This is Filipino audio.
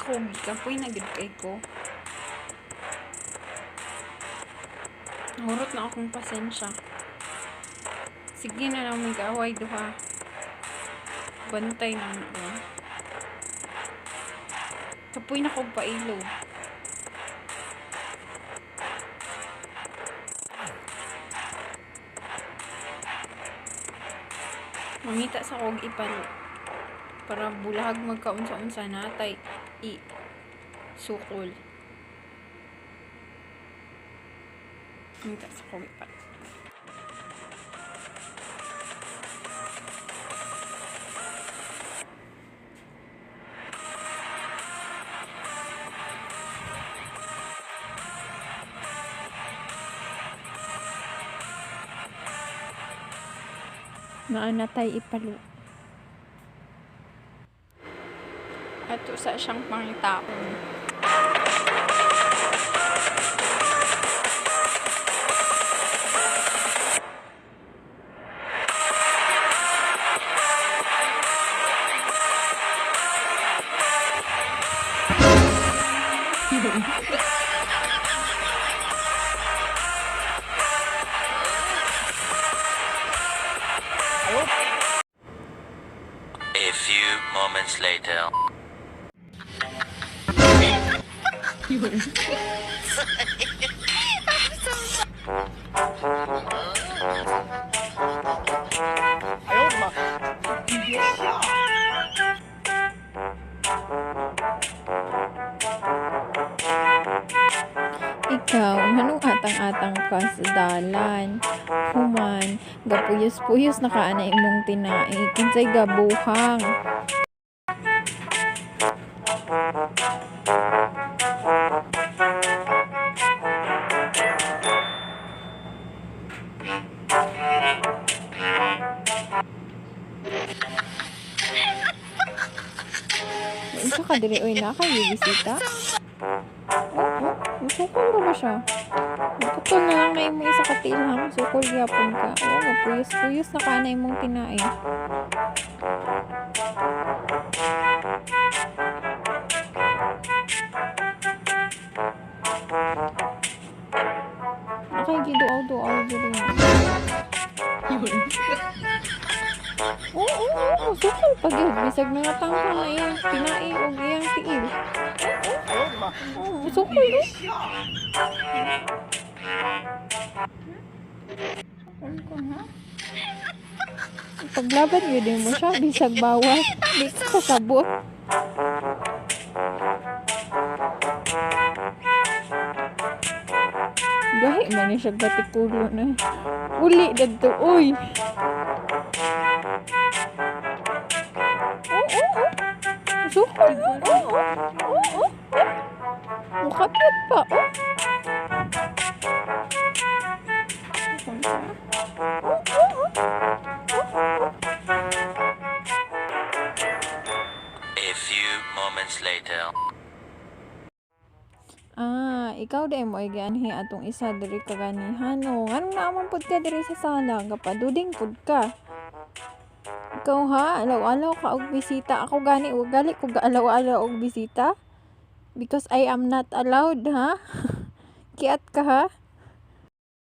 Ako, kapoy na gid kay ko. Ngurot na akong pasensya. Sige na lang mag-away duha. Bantay na ako. Kapoy na kong pailo. Mangita sa kog ipalo. Para bulahag magkaunsa-unsa natay sukol. Mangita sa kog ipalo. Naanatay ipalo. Ato sa siyang pangitaon. A few moments later. Ikaw, anong atang-atang ka sa dalan? Human, gapuyos-puyos na kaana imong tinai. Kinsay gabuhang. Isa ka diri oy na kay bisita. Sukol ka ba siya? Putol na lang na imong isa ka tilhang. Sukol gyapon ka. Oo, gapuyos-puyos na kaana imong tinai. Akay giduaw-duaw diri. Oo, sukol pa gyud bisag nangatangkang na iyang tinai og iyang tiil. Oo, sukol no. Paglaban yun mo siya bisag bawas di ka kasabot. Gahi man ni siya batikulo na. Uli dadto uy. Sukol. Oo. Mukapit pa. A few moments later. Ikaw day mo iganhi atong isa diri kaganihan no. Anong naamang pud ka diri sa sala? Gapaduding pud ka. Ikaw ha, alaw-alaw ka og bisita. Ako gani og gali ko gaalaw-alaw og bisita. Because I am not allowed ha. Kiat ka ha.